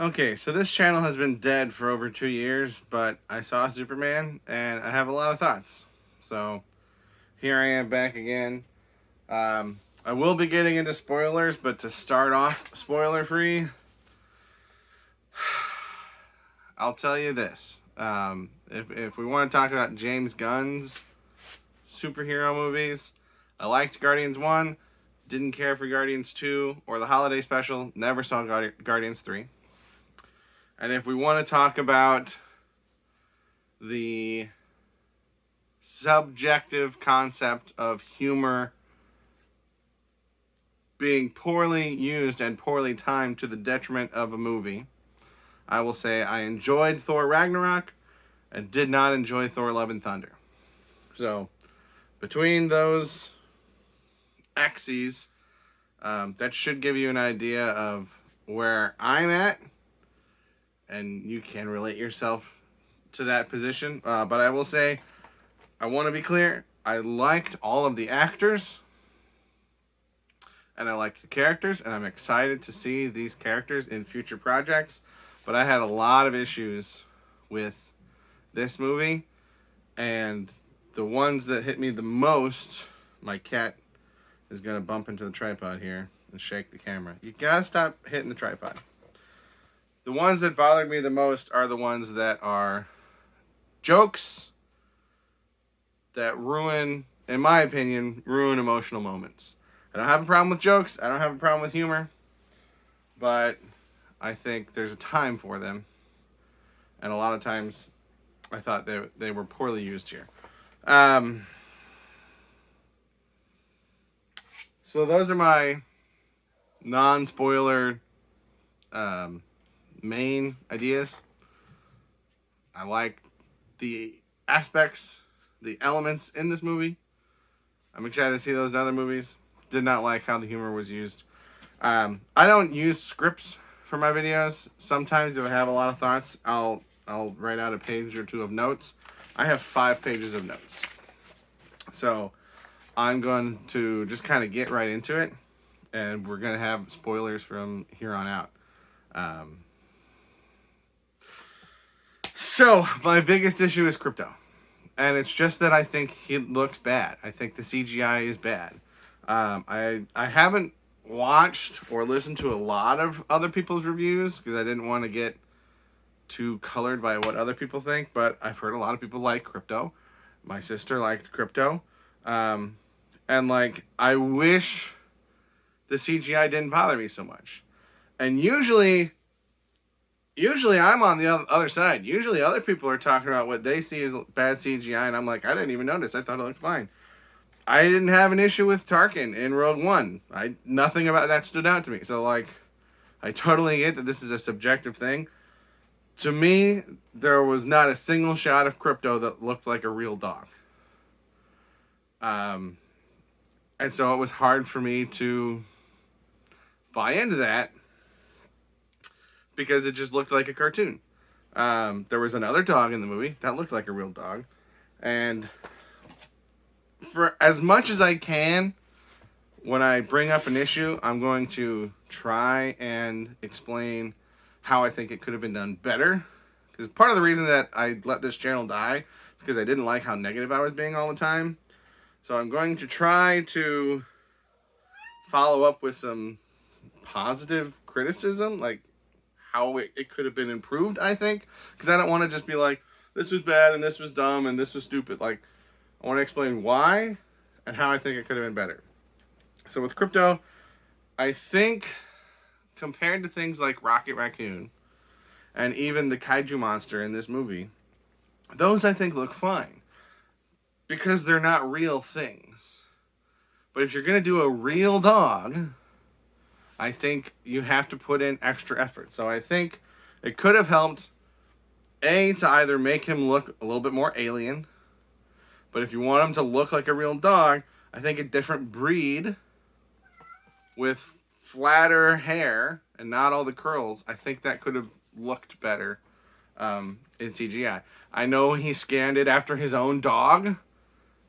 Okay, so this channel has been dead for over 2 years, but I saw Superman and I have a lot of thoughts. So here I am back again. I will be getting into spoilers, but to start off spoiler free, I'll tell you this. If we want to talk about James Gunn's superhero movies, I liked Guardians 1, didn't care for Guardians 2 or the holiday special, never saw Guardians 3. And if we want to talk about the subjective concept of humor being poorly used and poorly timed to the detriment of a movie, I will say I enjoyed Thor Ragnarok and did not enjoy Thor Love and Thunder. So, between those axes, that should give you an idea of where I'm at, and you can relate yourself to that position. But I will say, I want to be clear, I liked all of the actors, and I liked the characters, and I'm excited to see these characters in future projects. But I had a lot of issues with this movie, and the ones that hit me the most, my cat is going to bump into the tripod here and shake the camera. You gotta stop hitting the tripod. The ones that bothered me the most are the ones that are jokes that ruin, in my opinion, ruin emotional moments. I don't have a problem with jokes. I don't have a problem with humor. But I think there's a time for them. And a lot of times I thought they were poorly used here. So those are my non-spoiler main ideas. I like the aspects, the elements in this movie. I'm excited to see those in other movies. Did not like how the humor was used. I don't use scripts for my videos. Sometimes if I have a lot of thoughts, I'll write out a page or two of notes. I have 5 pages of notes. So I'm going to just kind of get right into it, and we're going to have spoilers from here on out. So my biggest issue is Crypto. And it's just that I think he looks bad. I think the CGI is bad. I haven't watched or listened to a lot of other people's reviews because I didn't want to get too colored by what other people think. But I've heard a lot of people like Crypto. My sister liked Crypto. And I wish the CGI didn't bother me so much. And usually I'm on the other side. Usually other people are talking about what they see as bad CGI, and I'm like, I didn't even notice. I thought it looked fine. I didn't have an issue with Tarkin in Rogue One. Nothing about that stood out to me. So, I totally get that this is a subjective thing. To me, there was not a single shot of Crypto that looked like a real dog. And so it was hard for me to buy into that because it just looked like a cartoon. There was another dog in the movie that looked like a real dog. And for as much as I can, when I bring up an issue, I'm going to try and explain how I think it could have been done better. Because part of the reason that I let this channel die is because I didn't like how negative I was being all the time. So I'm going to try to follow up with some positive criticism, like how it could have been improved, I think. Because I don't want to just be like, this was bad and this was dumb and this was stupid. I want to explain why and how I think it could have been better. So with Crypto, I think compared to things like Rocket Raccoon and even the kaiju monster in this movie, those I think look fine because they're not real things. But if you're going to do a real dog, I think you have to put in extra effort. So I think it could have helped, to either make him look a little bit more alien. But if you want him to look like a real dog, I think a different breed with flatter hair and not all the curls, I think that could have looked better in CGI. I know he scanned it after his own dog.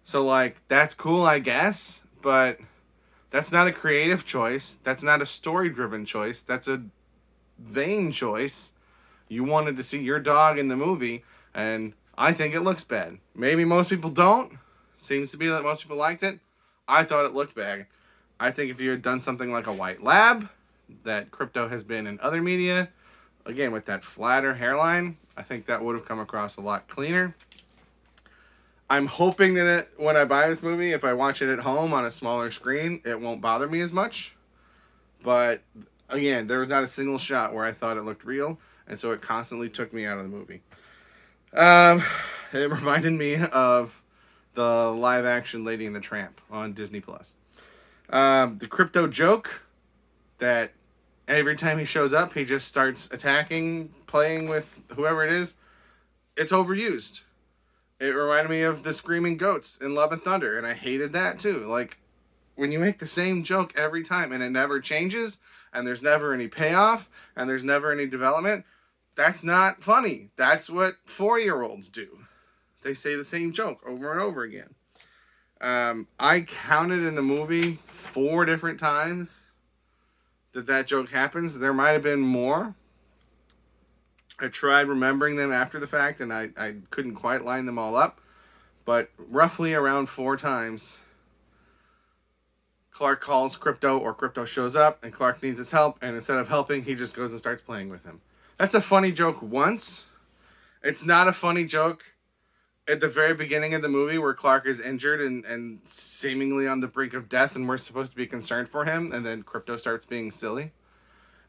So, that's cool, I guess. But that's not a creative choice. That's not a story-driven choice. That's a vain choice. You wanted to see your dog in the movie, and I think it looks bad. Maybe most people don't. Seems to be that most people liked it. I thought it looked bad. I think if you had done something like a white lab, that Krypto has been in other media, again, with that flatter hairline, I think that would have come across a lot cleaner. I'm hoping that when I buy this movie, if I watch it at home on a smaller screen, it won't bother me as much. But, again, there was not a single shot where I thought it looked real, and so it constantly took me out of the movie. It reminded me of the live-action Lady and the Tramp on Disney+. The Krypto joke that every time he shows up, he just starts attacking, playing with whoever it is. It's overused. It reminded me of the Screaming Goats in Love and Thunder, and I hated that too. Like, when you make the same joke every time and it never changes, and there's never any payoff, and there's never any development, that's not funny. That's what 4-year-olds do. They say the same joke over and over again. I counted in the movie 4 different times that joke happens. There might have been more. I tried remembering them after the fact, and I couldn't quite line them all up. But roughly around 4 times, Clark calls Krypto, or Krypto shows up, and Clark needs his help, and instead of helping, he just goes and starts playing with him. That's a funny joke once. It's not a funny joke at the very beginning of the movie where Clark is injured and seemingly on the brink of death, and we're supposed to be concerned for him, and then Krypto starts being silly.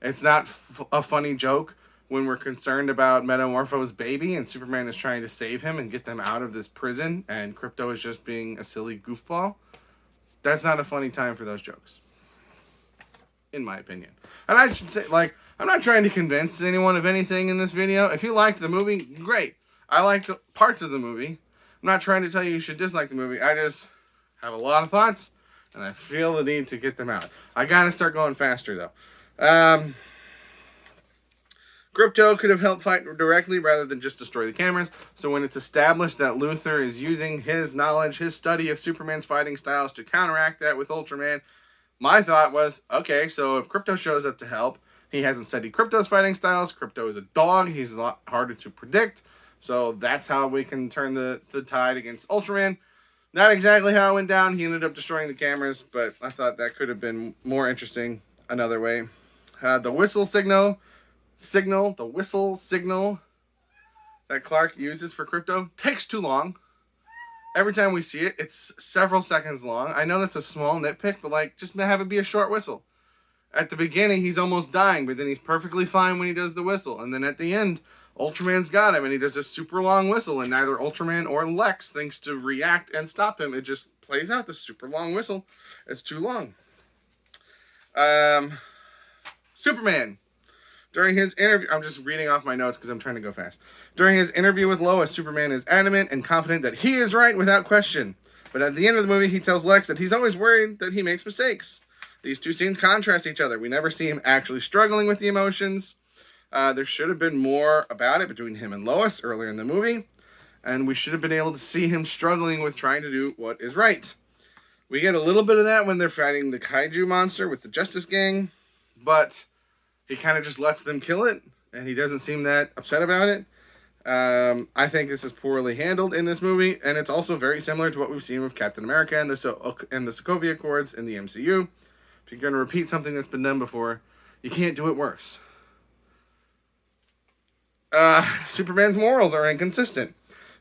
It's not a funny joke when we're concerned about Metamorpho's baby and Superman is trying to save him and get them out of this prison, and Krypto is just being a silly goofball. That's not a funny time for those jokes, in my opinion. And I should say, like, I'm not trying to convince anyone of anything in this video. If you liked the movie, great. I liked parts of the movie. I'm not trying to tell you should dislike the movie. I just have a lot of thoughts, and I feel the need to get them out. I gotta start going faster, though. Krypto could have helped fight directly rather than just destroy the cameras. So when it's established that Luthor is using his knowledge, his study of Superman's fighting styles to counteract that with Ultraman, my thought was, okay, so if Krypto shows up to help, he hasn't studied Krypto's fighting styles. Krypto is a dog. He's a lot harder to predict. So that's how we can turn the tide against Ultraman. Not exactly how it went down. He ended up destroying the cameras, but I thought that could have been more interesting another way. The whistle signal that Clark uses for Krypto takes too long. Every time we see it, it's several seconds long. I know that's a small nitpick, but like, just have it be a short whistle. At the beginning, he's almost dying, but then he's perfectly fine when he does the whistle. And then at the end, Ultraman's got him, and he does a super long whistle, and neither Ultraman or Lex thinks to react and stop him. It just plays out the super long whistle. It's too long. Superman. During his interview, I'm just reading off my notes because I'm trying to go fast. During his interview with Lois, Superman is adamant and confident that he is right without question. But at the end of the movie, he tells Lex that he's always worried that he makes mistakes. These two scenes contrast each other. We never see him actually struggling with the emotions. There should have been more about it between him and Lois earlier in the movie. And we should have been able to see him struggling with trying to do what is right. We get a little bit of that when they're fighting the kaiju monster with the Justice Gang. But he kind of just lets them kill it. And he doesn't seem that upset about it. I think this is poorly handled in this movie. And it's also very similar to what we've seen with Captain America and the Sokovia Accords in the MCU. If you're going to repeat something that's been done before, you can't do it worse. Superman's morals are inconsistent.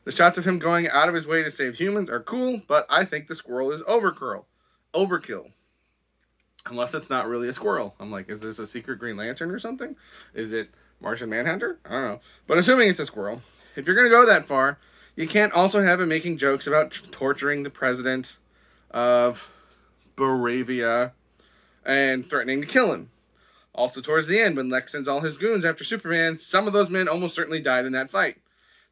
The shots of him going out of his way to save humans are cool, but I think the squirrel is overkill. Unless it's not really a squirrel. I'm like, is this a secret Green Lantern or something? Is it Martian Manhunter? I don't know. But assuming it's a squirrel, if you're going to go that far, you can't also have him making jokes about torturing the president of Baravia and threatening to kill him. Also, towards the end, when Lex sends all his goons after Superman, some of those men almost certainly died in that fight.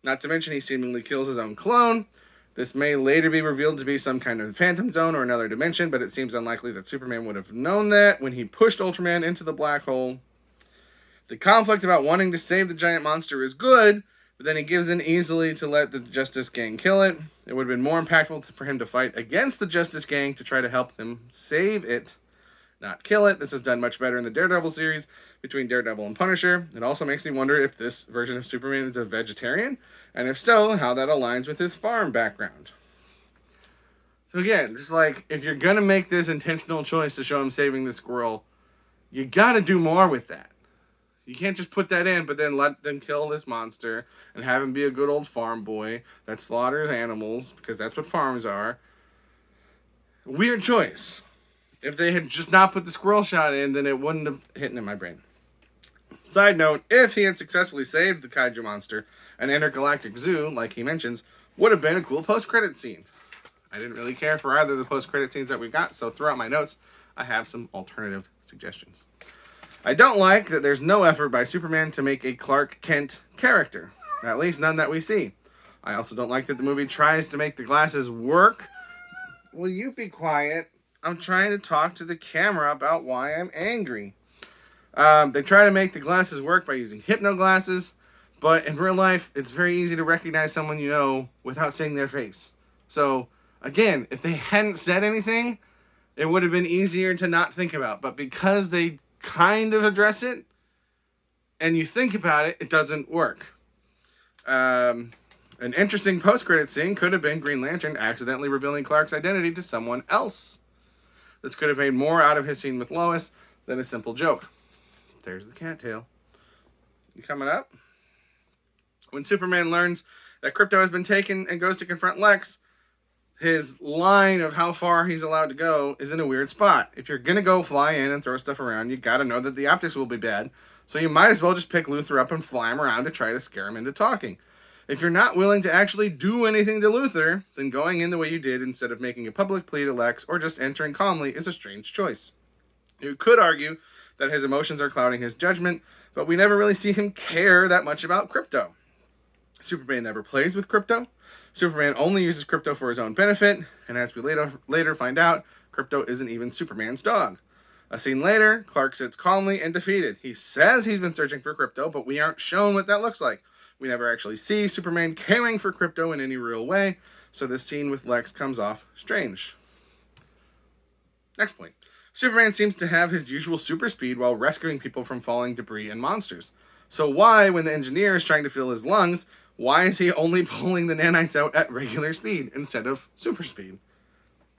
Not to mention, he seemingly kills his own clone. This may later be revealed to be some kind of phantom zone or another dimension, but it seems unlikely that Superman would have known that when he pushed Ultraman into the black hole. The conflict about wanting to save the giant monster is good, but then he gives in easily to let the Justice Gang kill it. It would have been more impactful for him to fight against the Justice Gang to try to help them save it, not kill it. This is done much better in the Daredevil series, between Daredevil and Punisher. It also makes me wonder if this version of Superman is a vegetarian, and if so, how that aligns with his farm background. So again, just like, if you're gonna make this intentional choice to show him saving the squirrel, you gotta do more with that. You can't just put that in, but then let them kill this monster and have him be a good old farm boy that slaughters animals, because that's what farms are. Weird choice. If they had just not put the squirrel shot in, then it wouldn't have hit in my brain. Side note, if he had successfully saved the kaiju monster, an intergalactic zoo, like he mentions, would have been a cool post-credit scene. I didn't really care for either of the post-credit scenes that we got, so throughout my notes, I have some alternative suggestions. I don't like that there's no effort by Superman to make a Clark Kent character. At least none that we see. I also don't like that the movie tries to make the glasses work. Will you be quiet? I'm trying to talk to the camera about why I'm angry. They try to make the glasses work by using hypno glasses, but in real life, it's very easy to recognize someone you know without seeing their face. So, again, if they hadn't said anything, it would have been easier to not think about. But because they kind of address it, and you think about it, it doesn't work. An interesting post-credit scene could have been Green Lantern accidentally revealing Clark's identity to someone else. This could have made more out of his scene with Lois than a simple joke. There's the cattail. You coming up? When Superman learns that Krypto has been taken and goes to confront Lex, his line of how far he's allowed to go is in a weird spot. If you're going to go fly in and throw stuff around, you got to know that the optics will be bad. So you might as well just pick Luthor up and fly him around to try to scare him into talking. If you're not willing to actually do anything to Luthor, then going in the way you did instead of making a public plea to Lex or just entering calmly is a strange choice. You could argue that his emotions are clouding his judgment, but we never really see him care that much about Krypto. Superman never plays with Krypto. Superman only uses Krypto for his own benefit, and as we later find out, Krypto isn't even Superman's dog. A scene later, Clark sits calmly and defeated. He says he's been searching for Krypto, but we aren't shown what that looks like. We never actually see Superman caring for Krypto in any real way, so this scene with Lex comes off strange. Next point. Superman seems to have his usual super speed while rescuing people from falling debris and monsters. So why, when the engineer is trying to fill his lungs, why is he only pulling the nanites out at regular speed instead of super speed?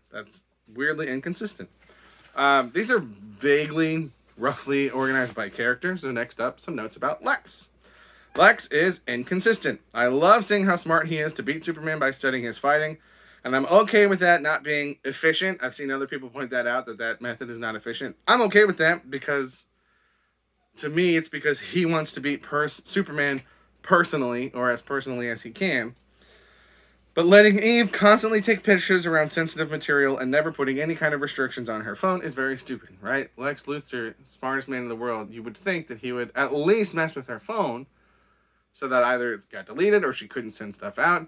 That's weirdly inconsistent. These are vaguely, roughly organized by character, so next up, some notes about Lex. Lex is inconsistent. I love seeing how smart he is to beat Superman by studying his fighting, and I'm okay with that not being efficient. I've seen other people point that out, that method is not efficient. I'm okay with that because, to me, it's because he wants to beat Superman personally, or as personally as he can. But letting Eve constantly take pictures around sensitive material and never putting any kind of restrictions on her phone is very stupid, right? Lex Luthor, smartest man in the world, you would think that he would at least mess with her phone so that either it got deleted or she couldn't send stuff out.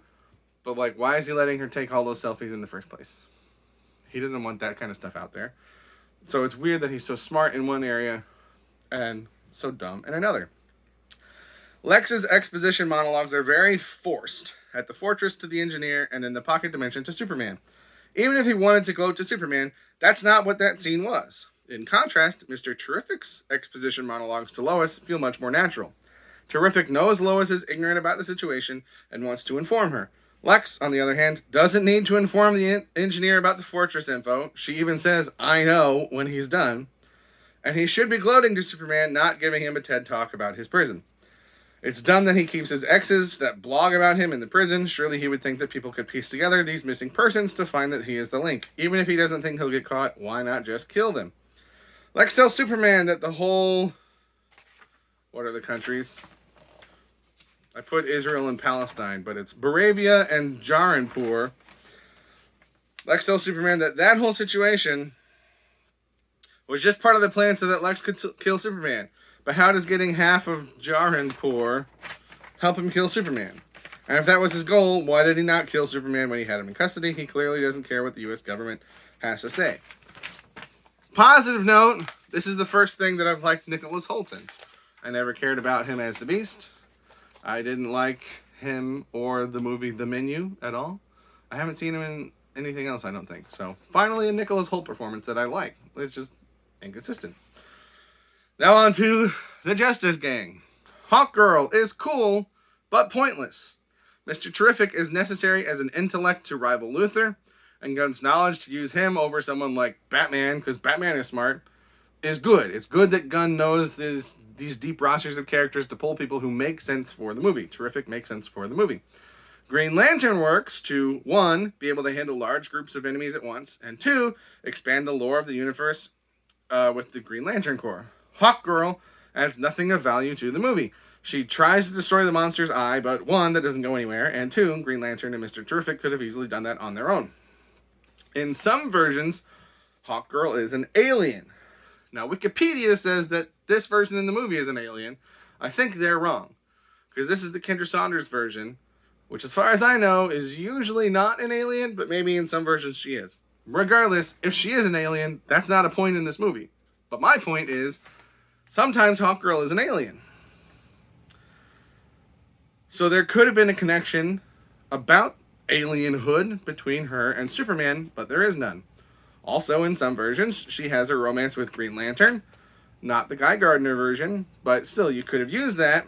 But, like, why is he letting her take all those selfies in the first place? He doesn't want that kind of stuff out there. So it's weird that he's so smart in one area and so dumb in another. Lex's exposition monologues are very forced. At the fortress to the engineer, and in the pocket dimension to Superman. Even if he wanted to go to Superman, that's not what that scene was. In contrast, Mr. Terrific's exposition monologues to Lois feel much more natural. Terrific knows Lois is ignorant about the situation and wants to inform her. Lex, on the other hand, doesn't need to inform the engineer about the fortress info. She even says, "I know," when he's done. And he should be gloating to Superman, not giving him a TED talk about his prison. It's dumb that he keeps his exes that blog about him in the prison. Surely he would think that people could piece together these missing persons to find that he is the link. Even if he doesn't think he'll get caught, why not just kill them? Lex tells Superman that the whole... What are the countries? I put Israel and Palestine, but it's Baravia and Jaranpur. Lex tells Superman that that whole situation was just part of the plan so that Lex could kill Superman. But how does getting half of Jaranpur help him kill Superman? And if that was his goal, why did he not kill Superman when he had him in custody? He clearly doesn't care what the U.S. government has to say. Positive note, this is the first thing that I've liked Nicholas Hoult in. I never cared about him as the Beast. I didn't like him or the movie The Menu at all. I haven't seen him in anything else, I don't think. So, finally a Nicholas Hoult performance that I like. It's just inconsistent. Now on to the Justice Gang. Hawkgirl is cool, but pointless. Mr. Terrific is necessary as an intellect to rival Luthor, and Gunn's knowledge to use him over someone like Batman, because Batman is smart, is good. It's good that Gunn knows these deep rosters of characters to pull people who make sense for the movie. Terrific makes sense for the movie. Green Lantern works to, 1, be able to handle large groups of enemies at once, and 2, expand the lore of the universe with the Green Lantern Corps. Hawkgirl adds nothing of value to the movie. She tries to destroy the monster's eye, but 1, that doesn't go anywhere, and 2, Green Lantern and Mr. Terrific could have easily done that on their own. In some versions, Hawkgirl is an alien. Now, Wikipedia says that this version in the movie is an alien. I think they're wrong, because this is the Kendra Saunders version, which, as far as I know, is usually not an alien, but maybe in some versions she is. Regardless, if she is an alien, that's not a point in this movie. But my point is, sometimes Hawkgirl is an alien. So there could have been a connection about alienhood between her and Superman, but there is none. Also, in some versions, she has a romance with Green Lantern. Not the Guy Gardner version, but still, you could have used that.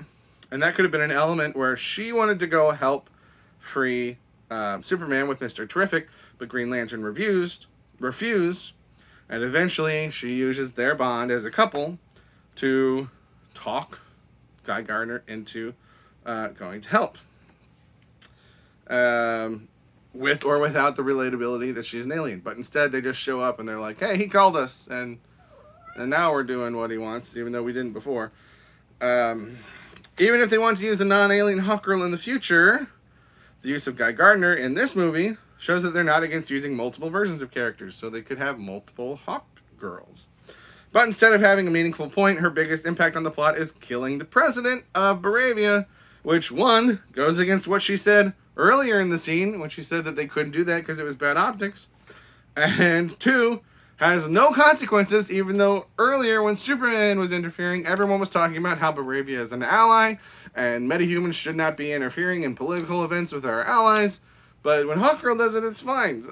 And that could have been an element where she wanted to go help free Superman with Mr. Terrific, but Green Lantern refused. And eventually, she uses their bond as a couple to talk Guy Gardner into going to help. With or without the relatability that she's an alien. But instead, they just show up and they're like, hey, he called us, and now we're doing what he wants, even though we didn't before. Even if they want to use a non-alien Hawkgirl in the future, the use of Guy Gardner in this movie shows that they're not against using multiple versions of characters, so they could have multiple Hawkgirls. But instead of having a meaningful point, her biggest impact on the plot is killing the president of Baravia, which, 1, goes against what she said earlier in the scene, when she said that they couldn't do that because it was bad optics, and 2, has no consequences, even though earlier when Superman was interfering, everyone was talking about how Baravia is an ally, and metahumans should not be interfering in political events with our allies, but when Hawkgirl does it, it's fine.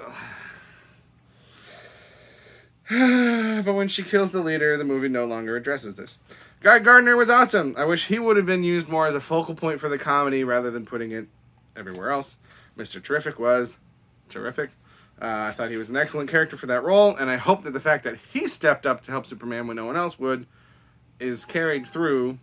But when she kills the leader, the movie no longer addresses this. Guy Gardner was awesome. I wish he would have been used more as a focal point for the comedy rather than putting it everywhere else. Mr. Terrific was terrific. I thought he was an excellent character for that role, and I hope that the fact that he stepped up to help Superman when no one else would is carried through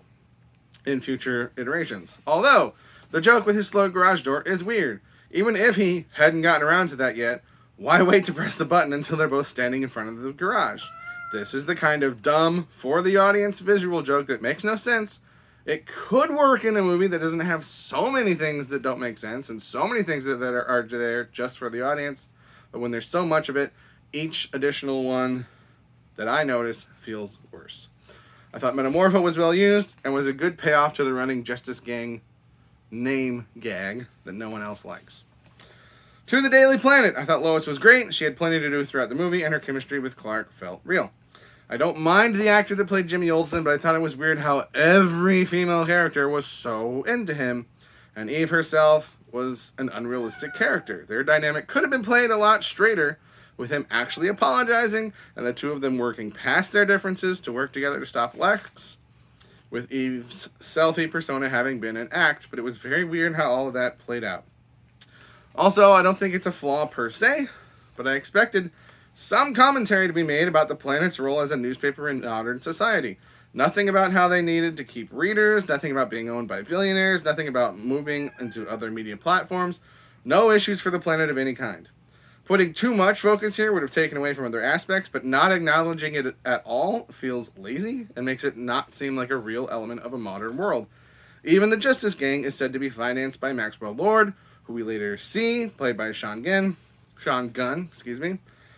in future iterations. Although, the joke with his slow garage door is weird. Even if he hadn't gotten around to that yet, why wait to press the button until they're both standing in front of the garage? This is the kind of dumb, for-the-audience visual joke that makes no sense. It could work in a movie that doesn't have so many things that don't make sense and so many things that are there just for the audience. But when there's so much of it, each additional one that I notice feels worse. I thought Metamorpho was well used and was a good payoff to the running Justice Gang name gag that no one else likes. To the Daily Planet, I thought Lois was great. She had plenty to do throughout the movie, and her chemistry with Clark felt real. I don't mind the actor that played Jimmy Olsen, but I thought it was weird how every female character was so into him, and Eve herself was an unrealistic character. Their dynamic could have been played a lot straighter, with him actually apologizing, and the two of them working past their differences to work together to stop Lex, with Eve's selfie persona having been an act, but it was very weird how all of that played out. Also, I don't think it's a flaw per se, but I expected some commentary to be made about the planet's role as a newspaper in modern society. Nothing about how they needed to keep readers, nothing about being owned by billionaires, nothing about moving into other media platforms. No issues for the planet of any kind. Putting too much focus here would have taken away from other aspects, but not acknowledging it at all feels lazy and makes it not seem like a real element of a modern world. Even the Justice Gang is said to be financed by Maxwell Lord, who we later see, played by Sean Gunn.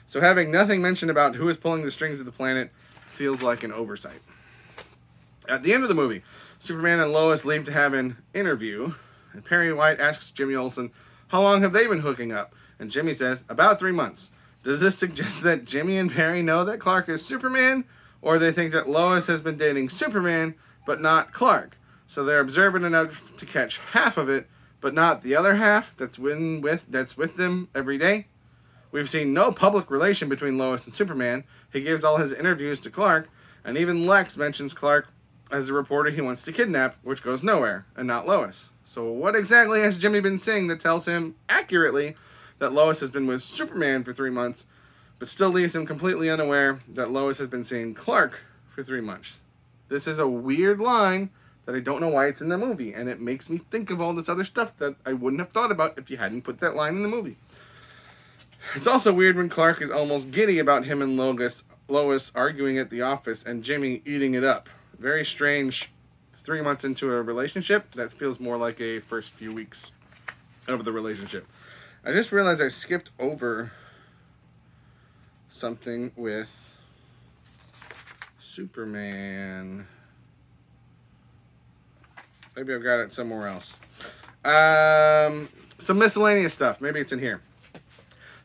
So having nothing mentioned about who is pulling the strings of the planet feels like an oversight. At the end of the movie, Superman and Lois leave to have an interview, and Perry White asks Jimmy Olsen, how long have they been hooking up? And Jimmy says, about 3 months. Does this suggest that Jimmy and Perry know that Clark is Superman, or they think that Lois has been dating Superman, but not Clark? So they're observant enough to catch half of it, but not the other half that's with them every day? We've seen no public relation between Lois and Superman. He gives all his interviews to Clark, And even Lex mentions Clark as a reporter he wants to kidnap, which goes nowhere, and not Lois. So what exactly has Jimmy been saying that tells him, accurately, that Lois has been with Superman for 3 months, but still leaves him completely unaware that Lois has been seeing Clark for 3 months? This is a weird line that I don't know why it's in the movie, and it makes me think of all this other stuff that I wouldn't have thought about if you hadn't put that line in the movie. It's also weird when Clark is almost giddy about him and Lois arguing at the office and Jimmy eating it up. Very strange 3 months into a relationship. That feels more like a first few weeks of the relationship. I just realized I skipped over something with Superman. Maybe I've got it somewhere else. Some miscellaneous stuff. Maybe it's in here.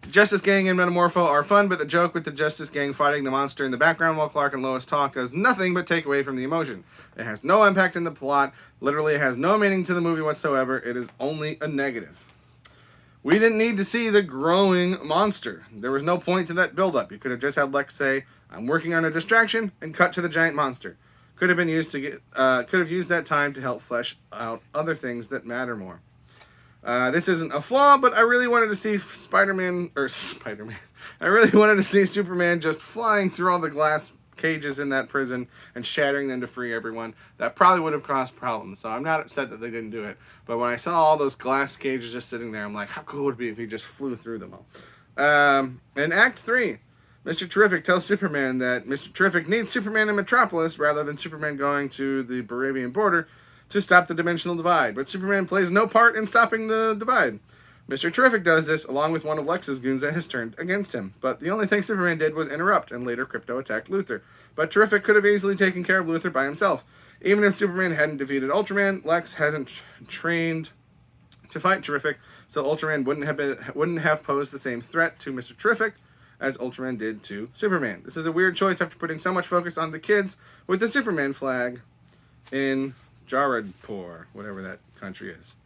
The Justice Gang and Metamorpho are fun, but the joke with the Justice Gang fighting the monster in the background while Clark and Lois talk does nothing but take away from the emotion. It has no impact in the plot. Literally, it has no meaning to the movie whatsoever. It is only a negative. We didn't need to see the growing monster. There was no point to that build-up. You could have just had Lex say, "I'm working on a distraction," and cut to the giant monster. Could have used that time to help flesh out other things that matter more. This isn't a flaw, but I really wanted to see Spider-Man. I really wanted to see Superman just flying through all the glass cages in that prison and shattering them to free everyone. That probably would have caused problems, so I'm not upset that they didn't do it. But when I saw all those glass cages just sitting there, I'm like, how cool would it be if he just flew through them all? In Act 3, Mr. Terrific tells Superman that Mr. Terrific needs Superman in Metropolis rather than Superman going to the Barabian border to stop the dimensional divide, but Superman plays no part in stopping the divide. Mr. Terrific does this along with one of Lex's goons that has turned against him, but the only thing Superman did was interrupt, and later Krypto attacked Luthor. But Terrific could have easily taken care of Luthor by himself. Even if Superman hadn't defeated Ultraman, Lex hasn't trained to fight Terrific, so Ultraman wouldn't have posed the same threat to Mr. Terrific as Ultraman did to Superman. This is a weird choice after putting so much focus on the kids with the Superman flag in Jaradpur, whatever that country is.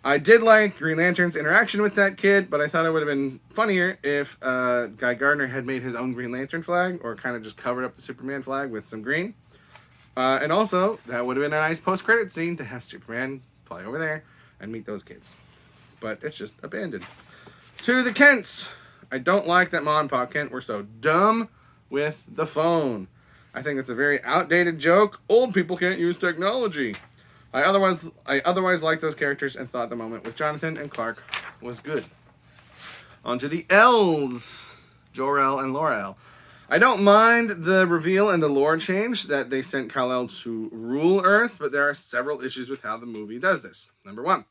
I did like Green Lantern's interaction with that kid, but I thought it would have been funnier if Guy Gardner had made his own Green Lantern flag, or kind of just covered up the Superman flag with some green. And also, that would have been a nice post-credit scene to have Superman fly over there and meet those kids. But it's just abandoned. To the Kents. I don't like that Ma and Pa Kent were so dumb with the phone. I think it's a very outdated joke. Old people can't use technology. I otherwise liked those characters and thought the moment with Jonathan and Clark was good. On to the L's. Jor-El and Laura-El. I don't mind the reveal and the lore change that they sent Kal-El to rule Earth, but there are several issues with how the movie does this. Number 1.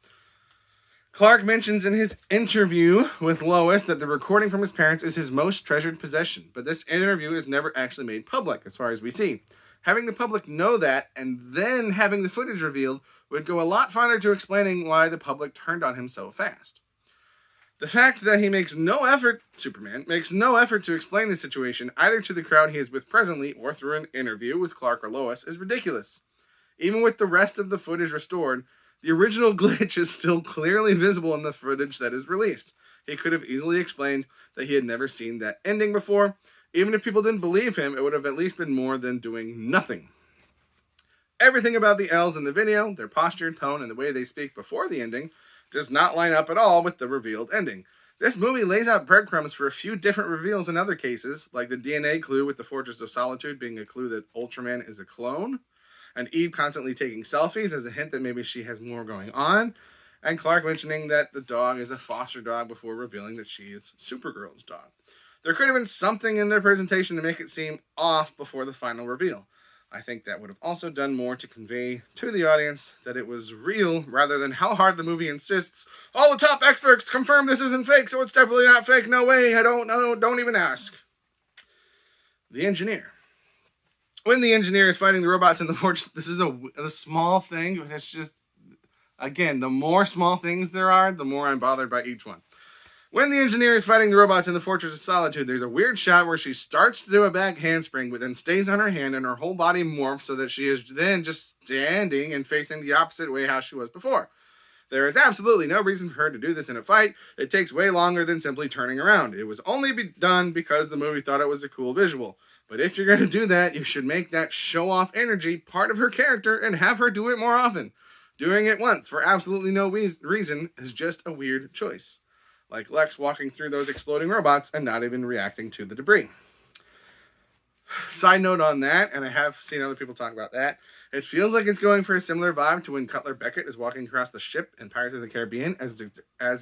Clark mentions in his interview with Lois that the recording from his parents is his most treasured possession, but this interview is never actually made public, as far as we see. Having the public know that, and then having the footage revealed, would go a lot farther to explaining why the public turned on him so fast. The fact that Superman, makes no effort to explain the situation, either to the crowd he is with presently, or through an interview with Clark or Lois, is ridiculous. Even with the rest of the footage restored, the original glitch is still clearly visible in the footage that is released. He could have easily explained that he had never seen that ending before. Even if people didn't believe him, it would have at least been more than doing nothing. Everything about the L's in the video, their posture, tone, and the way they speak before the ending, does not line up at all with the revealed ending. This movie lays out breadcrumbs for a few different reveals in other cases, like the DNA clue with the Fortress of Solitude being a clue that Ultraman is a clone, and Eve constantly taking selfies as a hint that maybe she has more going on, and Clark mentioning that the dog is a foster dog before revealing that she is Supergirl's dog. There could have been something in their presentation to make it seem off before the final reveal. I think that would have also done more to convey to the audience that it was real, rather than how hard the movie insists, all the top experts confirm this isn't fake, so it's definitely not fake, no way, I don't know, don't even ask. The engineer. When the engineer is fighting the robots in the forge, this is a small thing, but it's just, again, the more small things there are, the more I'm bothered by each one. When the engineer is fighting the robots in the Fortress of Solitude, there's a weird shot where she starts to do a back handspring, but then stays on her hand and her whole body morphs so that she is then just standing and facing the opposite way how she was before. There is absolutely no reason for her to do this in a fight. It takes way longer than simply turning around. It was only done because the movie thought it was a cool visual. But if you're going to do that, you should make that show-off energy part of her character and have her do it more often. Doing it once for absolutely no reason is just a weird choice. Like Lex walking through those exploding robots and not even reacting to the debris. Side note on that, and I have seen other people talk about that, it feels like it's going for a similar vibe to when Cutler Beckett is walking across the ship in Pirates of the Caribbean as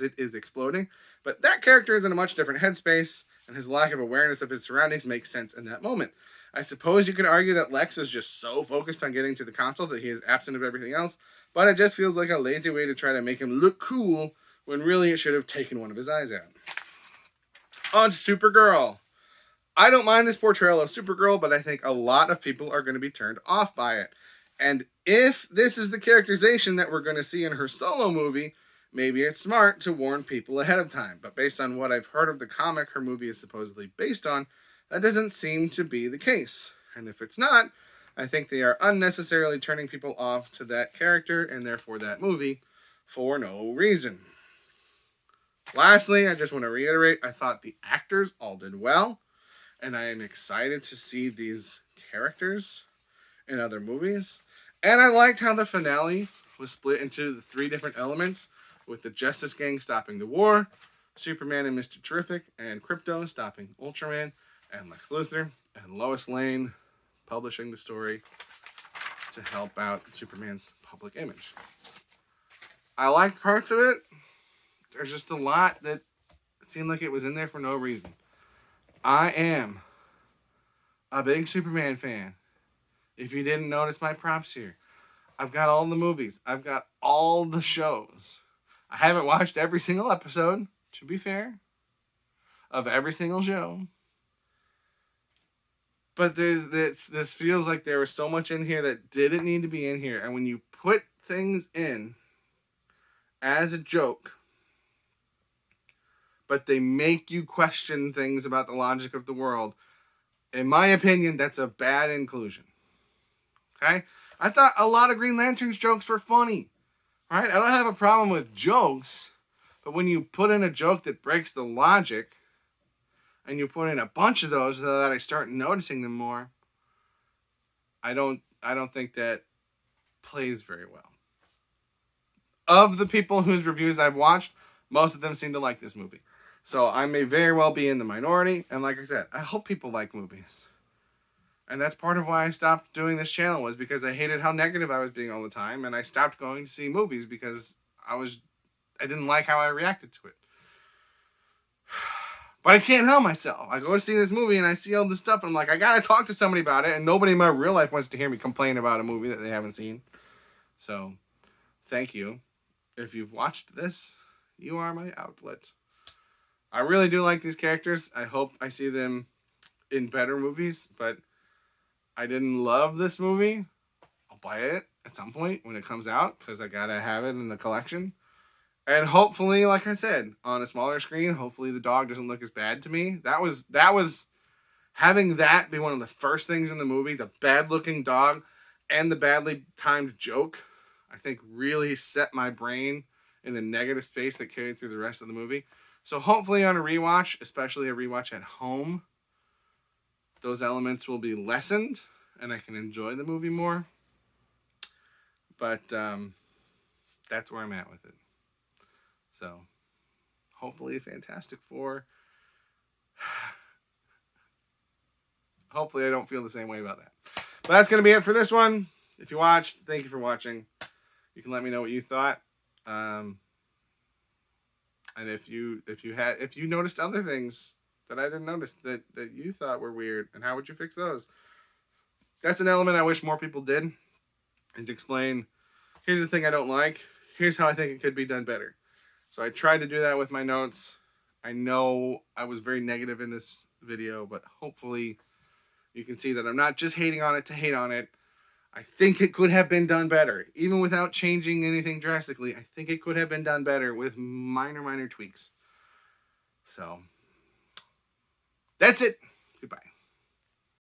it is exploding. But that character is in a much different headspace, and his lack of awareness of his surroundings makes sense in that moment. I suppose you could argue that Lex is just so focused on getting to the console that he is absent of everything else, but it just feels like a lazy way to try to make him look cool when really it should have taken one of his eyes out. On to Supergirl. I don't mind this portrayal of Supergirl, but I think a lot of people are going to be turned off by it. And if this is the characterization that we're going to see in her solo movie, maybe it's smart to warn people ahead of time. But based on what I've heard of the comic her movie is supposedly based on, that doesn't seem to be the case. And if it's not, I think they are unnecessarily turning people off to that character and therefore that movie for no reason. Lastly, I just want to reiterate, I thought the actors all did well. And I am excited to see these characters in other movies. And I liked how the finale was split into the 3 different elements, with the Justice Gang stopping the war, Superman and Mr. Terrific, and Krypto stopping Ultraman, and Lex Luthor, and Lois Lane publishing the story to help out Superman's public image. I liked parts of it. There's just a lot that seemed like it was in there for no reason. I am a big Superman fan. If you didn't notice my props here, I've got all the movies. I've got all the shows. I haven't watched every single episode, to be fair, of every single show. But this feels like there was so much in here that didn't need to be in here. And when you put things in as a joke, but they make you question things about the logic of the world, in my opinion, that's a bad inclusion. Okay? I thought a lot of Green Lantern's jokes were funny. Right? I don't have a problem with jokes, but when you put in a joke that breaks the logic, and you put in a bunch of those so that I start noticing them more, I don't think that plays very well. Of the people whose reviews I've watched, most of them seem to like this movie. So I may very well be in the minority. And like I said, I hope people like movies. And that's part of why I stopped doing this channel, was because I hated how negative I was being all the time. And I stopped going to see movies because I didn't like how I reacted to it. But I can't help myself. I go to see this movie and I see all this stuff. And I'm like, I got to talk to somebody about it. And nobody in my real life wants to hear me complain about a movie that they haven't seen. So thank you. If you've watched this, you are my outlet. I really do like these characters. I hope I see them in better movies, but I didn't love this movie. I'll buy it at some point when it comes out because I gotta have it in the collection. And hopefully, like I said, on a smaller screen, hopefully the dog doesn't look as bad to me. That was having that be one of the first things in the movie, the bad looking dog and the badly timed joke, I think really set my brain in a negative space that carried through the rest of the movie. So hopefully on a rewatch, especially a rewatch at home, those elements will be lessened and I can enjoy the movie more. But that's where I'm at with it. So hopefully Fantastic Four. Hopefully I don't feel the same way about that. But that's going to be it for this one. If you watched, thank you for watching. You can let me know what you thought. And if you noticed other things that I didn't notice that you thought were weird, and how would you fix those? That's an element I wish more people did. And to explain, here's the thing I don't like. Here's how I think it could be done better. So I tried to do that with my notes. I know I was very negative in this video, but hopefully you can see that I'm not just hating on it to hate on it. I think it could have been done better. Even without changing anything drastically, I think it could have been done better with minor tweaks. So, that's it.